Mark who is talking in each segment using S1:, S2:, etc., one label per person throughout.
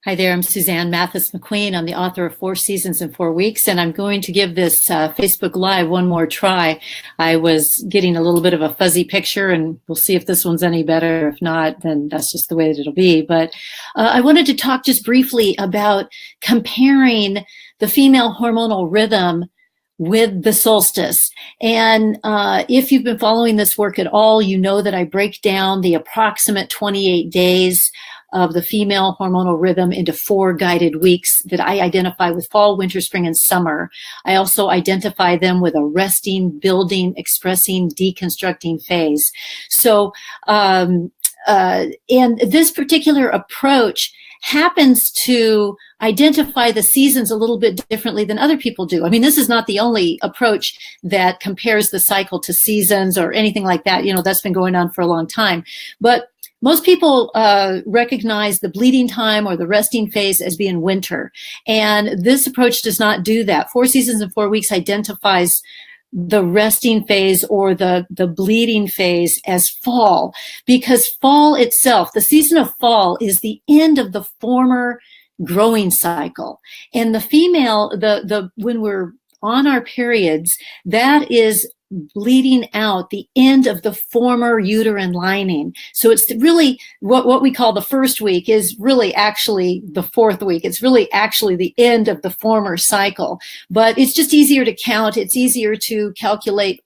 S1: Hi there, I'm Suzanne Mathis McQueen. I'm the author of 4 Seasons in 4 Weeks, and I'm going to give this Facebook Live one more try. I was getting a little bit of a fuzzy picture, and we'll see if this one's any better. If not, then that's just the way that it'll be. But I wanted to talk just briefly about comparing the female hormonal rhythm with the solstice. And if you've been following this work at all, you know that I break down the approximate 28 days of the female hormonal rhythm into 4 guided weeks that I identify with fall, winter, spring, and summer. I also identify them with a resting, building, expressing, deconstructing phase. So, and this particular approach happens to identify the seasons a little bit differently than other people do. I mean, this is not the only approach that compares the cycle to seasons or anything like that. You know, that's been going on for a long time. But most people recognize the bleeding time or the resting phase as being winter. And this approach does not do that. 4 Seasons in 4 Weeks identifies the resting phase or the bleeding phase as fall, because fall itself, the season of fall, is the end of the former growing cycle. And the female, when we're on our periods, that is bleeding out the end of the former uterine lining. So it's really what we call the first week is really actually the 4th week. It's really actually the end of the former cycle, but it's just easier to count. It's easier to calculate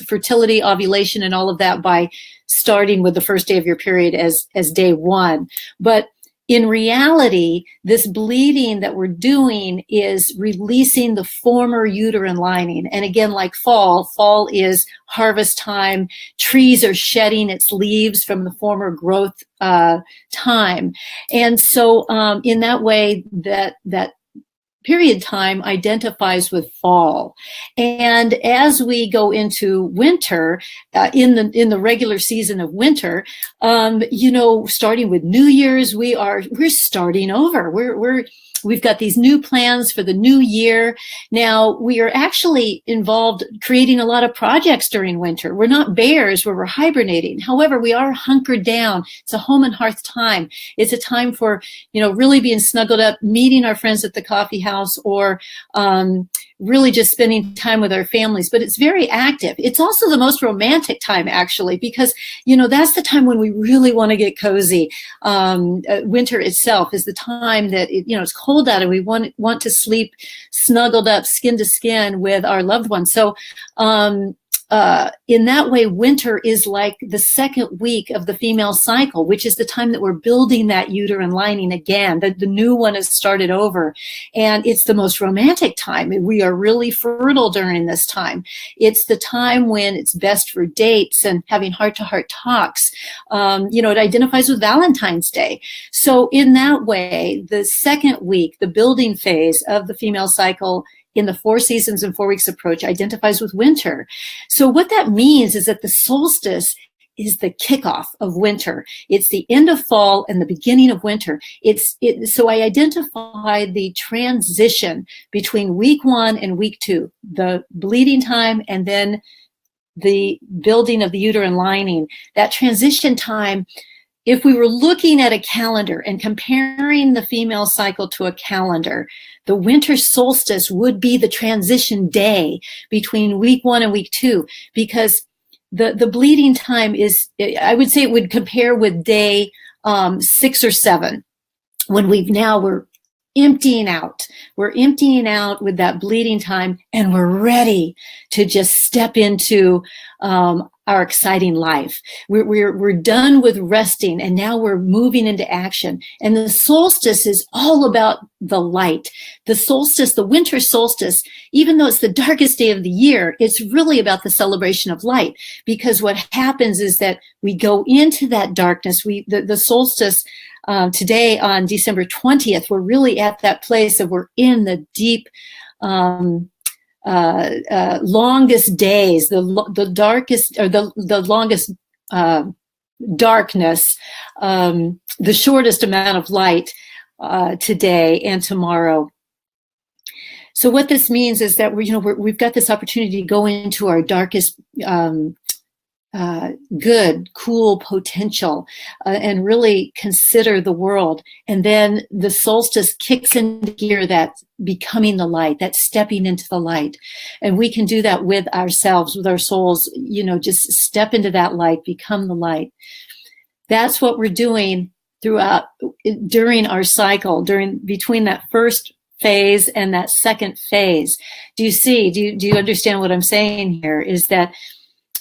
S1: fertility, ovulation, and all of that by starting with the first day of your period as day 1. But in reality, this bleeding that we're doing is releasing the former uterine lining. And again, like fall is harvest time. Trees are shedding its leaves from the former growth time. And so in that way, that period time identifies with fall. And as we go into winter, in the regular season of winter, starting with New Year's, we're starting over. We've got these new plans for the new year. Now, we are actually involved creating a lot of projects during winter. We're not bears where we're hibernating. However, we are hunkered down. It's a home and hearth time. It's a time for, really being snuggled up, meeting our friends at the coffee house, or really just spending time with our families. But it's very active. It's also the most romantic time, actually, because, that's the time when we really want to get cozy. Winter itself is the time that, it's cold out and we want to sleep snuggled up, skin to skin with our loved ones. So in that way, winter is like the 2nd week of the female cycle, which is the time that we're building that uterine lining again. The new one has started over. And it's the most romantic time. We are really fertile during this time. It's the time when it's best for dates and having heart-to-heart talks. It identifies with Valentine's Day. So in that way, the 2nd week, the building phase of the female cycle in the 4 Seasons in 4 Weeks approach identifies with winter. So what that means is that the solstice is the kickoff of winter. It's the end of fall and the beginning of winter. So I identify the transition between week 1 and week 2, the bleeding time and then the building of the uterine lining. That transition time, if we were looking at a calendar and comparing the female cycle to a calendar, the winter solstice would be the transition day between week 1 and week 2, because the bleeding time is, I would say it would compare with day 6 or 7, when we're emptying out. We're emptying out with that bleeding time, and we're ready to just step into our exciting life. We're done with resting, and now we're moving into action. And the solstice is all about the light. The solstice, the winter solstice, even though it's the darkest day of the year, it's really about the celebration of light, because what happens is that we go into that darkness. The solstice today on December 20th, we're really at that place of we're in the deep, longest days, the darkest, or the longest darkness, the shortest amount of light today and tomorrow. So what this means is that we've got this opportunity to go into our darkest good, cool potential, and really consider the world. And then the solstice kicks into gear, that becoming the light, that stepping into the light. And we can do that with ourselves, with our souls, you know, just step into that light, become the light. That's what we're doing during our cycle, between that first phase and that second phase. Do you understand what I'm saying here? Is that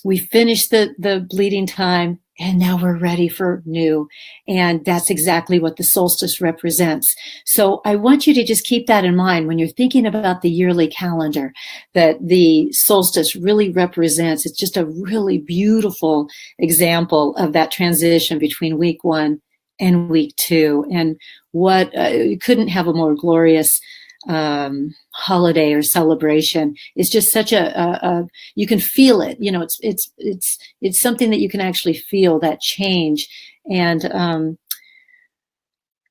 S1: we finished the bleeding time, and now we're ready for new. And that's exactly what the solstice represents. So I want you to just keep that in mind when you're thinking about the yearly calendar, that the solstice really represents. It's just a really beautiful example of that transition between week 1 and week 2. And what you couldn't have a more glorious holiday or celebration. It's just such a you can feel it, you know, it's something that you can actually feel, that change. And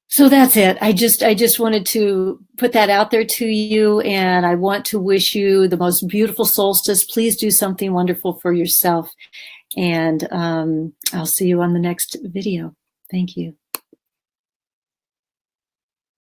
S1: so that's it. I just wanted to put that out there to you, and I want to wish you the most beautiful solstice. Please do something wonderful for yourself, and I'll see you on the next video. Thank you.